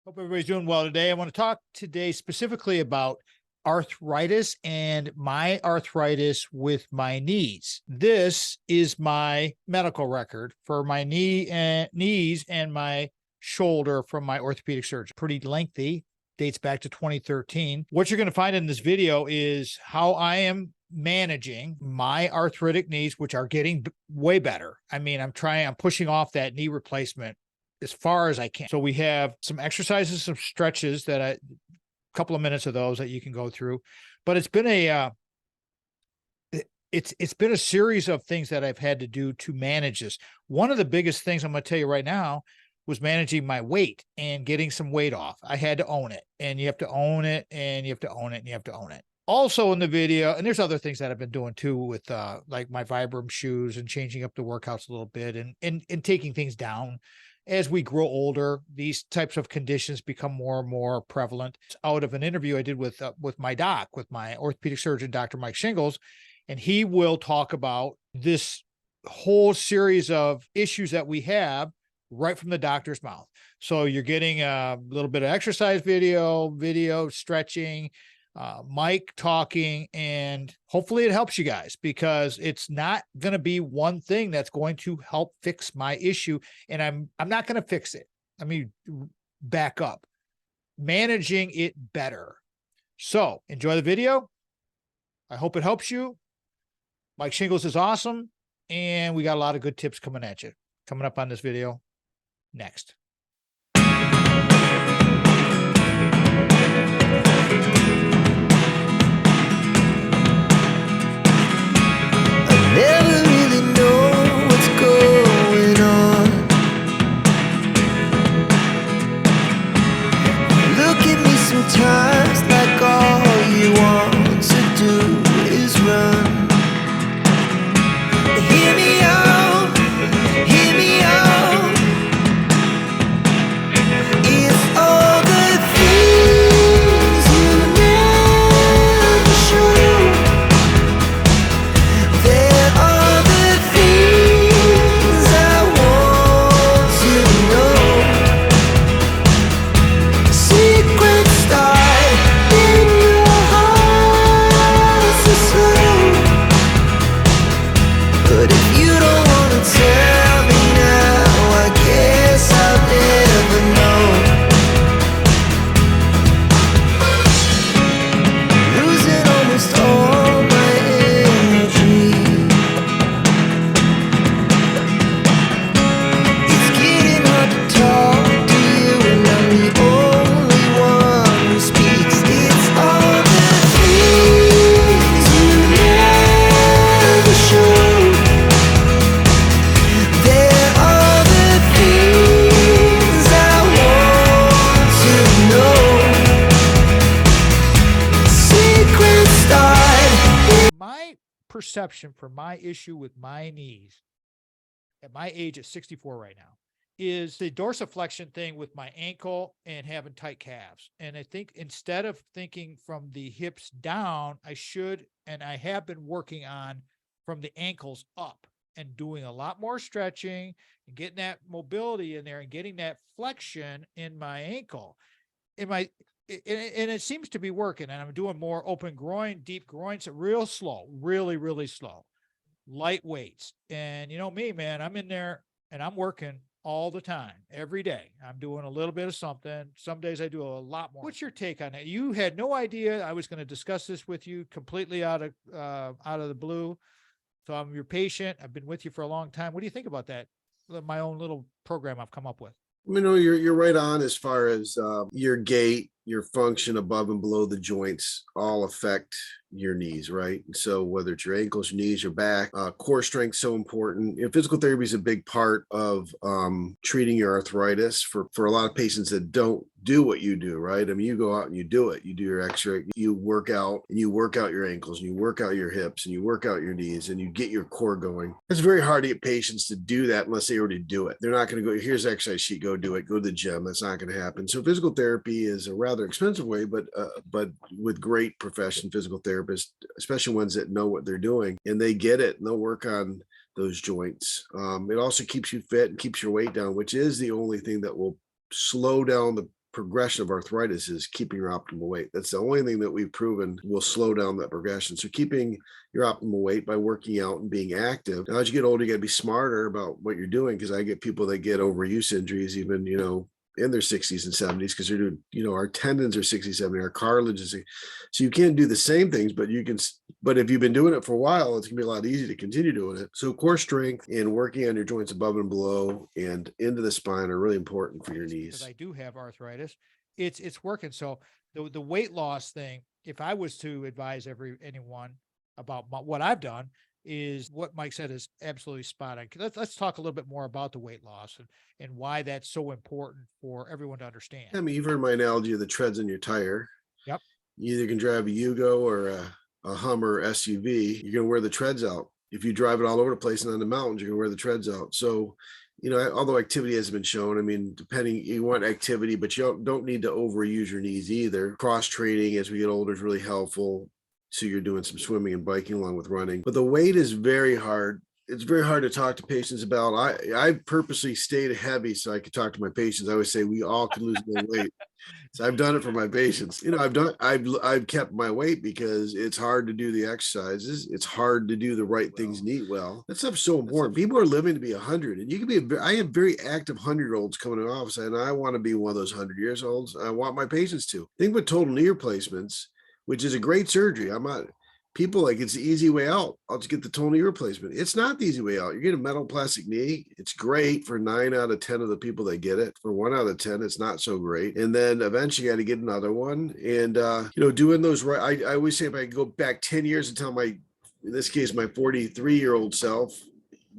Hope everybody's doing well today. I want to talk today specifically about arthritis and my arthritis with my knees. This is my medical record for my knees and my shoulder from my orthopedic surgeon. Pretty lengthy, dates back to 2013. What you're going to find in this video is how I am managing my arthritic knees, which are getting way better. I mean, I'm pushing off that knee replacement as far as I can. So we have some exercises, some stretches that a couple of minutes of those that you can go through, but it's been it's been a series of things that I've had to do to manage this. One of the biggest things I'm going to tell you right now was managing my weight and getting some weight off. I had to own it, and you have to own it, and you have to own it, and you have to own it. Also in the video, and there's other things that I've been doing too with like my Vibram shoes and changing up the workouts a little bit and taking things down. As we grow older, these types of conditions become more and more prevalent. Out of an interview I did with my doc, with my orthopedic surgeon, Dr. Mike Shingles, and he will talk about this whole series of issues that we have right from the doctor's mouth. So you're getting a little bit of exercise video, stretching, Mike talking, and hopefully it helps you guys, because it's not going to be one thing that's going to help fix my issue. And I'm not going to fix it. Let me back up. Managing it better. So enjoy the video. I hope it helps you. Mike Shingles is awesome. And we got a lot of good tips coming at you. Coming up on this video next. Never really know what's going on. Look at me sometimes like all you want to do is run. Hear me out, hear me out. It's all the things you never show. There are the things I want to know. Secrets start in your heart so slow. But if you don't want to tell me now, I guess I'll never know. Losing almost all my energy. It's getting hard to talk to you, and I'm the only one who speaks. It's all the things you never show. There are the things I want to know. Secrets start. My perception for my issue with my knees at my age of 64 right now is the dorsiflexion thing with my ankle and having tight calves. And I think instead of thinking from the hips down, I should, and I have been working on from the ankles up and doing a lot more stretching and getting that mobility in there and getting that flexion in my ankle. And it seems to be working, and I'm doing more open groin, deep groins, real slow, really, really slow, light weights. And you know me, man, I'm in there and I'm working all the time, every day. I'm doing a little bit of something. Some days I do a lot more. What's your take on it? You had no idea I was going to discuss this with you completely out of the blue. So I'm your patient. I've been with you for a long time. What do you think about that? My own little program I've come up with. You know, you're right on as far as your gait, your function above and below the joints all affect your knees, right? So whether it's your ankles, your knees, your back, core strength so important. You know, physical therapy is a big part of treating your arthritis for a lot of patients that don't do what you do, right? I mean, you go out and you do it. You do your x-ray, you work out, and you work out your ankles, and you work out your hips, and you work out your knees, and you get your core going. It's very hard to get patients to do that unless they already do it. They're not going to go, here's the exercise sheet, go do it, go to the gym. That's not going to happen. So physical therapy is a rather expensive way, but with great professional physical therapists, especially ones that know what they're doing, and they get it, and they'll work on those joints. It also keeps you fit and keeps your weight down, which is the only thing that will slow down progression of arthritis is keeping your optimal weight. That's the only thing that we've proven will slow down that progression. So keeping your optimal weight by working out and being active. Now, as you get older, you got to be smarter about what you're doing, because I get people that get overuse injuries, even, in their 60s and 70s, because they're doing, our tendons are 60, 70, our cartilage is, so you can't do the same things, but you can, but if you've been doing it for a while, it's gonna be a lot easier to continue doing it. So core strength and working on your joints above and below and into the spine are really important for your Because knees. I do have arthritis. It's working. So the weight loss thing, if I was to advise anyone about what I've done, is what Mike said is absolutely spot on. Let's talk a little bit more about the weight loss and why that's so important for everyone to understand. I mean, you've heard my analogy of the treads in your tire. Yep. You either can drive a Yugo or a Hummer SUV. You're gonna wear the treads out. If you drive it all over the place and on the mountains, you're gonna wear the treads out. So, although activity has been shown, I mean, depending, you want activity, but you don't need to overuse your knees either. Cross training as we get older is really helpful. So you're doing some swimming and biking along with running, but the weight is very hard. It's very hard to talk to patients about. I purposely stayed heavy so I could talk to my patients. I always say we all can lose more weight. So I've done it for my patients. I've kept my weight because it's hard to do the exercises. It's hard to do the right things and eat well. That stuff's so important. People are living to be 100, and you can be. I have very active 100-year-olds coming to the office, and I want to be one of those 100-year-olds. I want my patients to think with total knee replacements, which is a great surgery. I'm not. People like it's the easy way out. I'll just get the total knee replacement. It's not the easy way out. You get a metal plastic knee. It's great for 9 out of 10 of the people that get it. For 1 out of 10, it's not so great. And then eventually you got to get another one. And, doing those right. I always say if I go back 10 years and tell in this case, my 43-year-old self,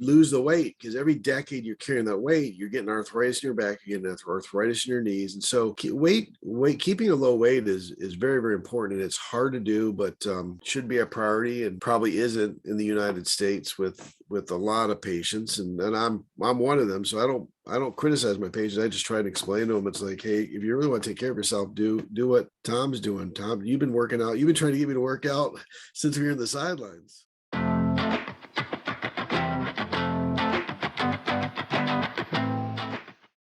lose the weight, because every decade you're carrying that weight, you're getting arthritis in your back, you're getting arthritis in your knees. And so keeping a low weight is very, very important. And it's hard to do, but should be a priority, and probably isn't in the United States with a lot of patients. And I'm one of them. So I don't criticize my patients. I just try to explain to them. It's like, hey, if you really want to take care of yourself, do what Tom's doing. Tom, you've been working out. You've been trying to get me to work out since we were in the sidelines.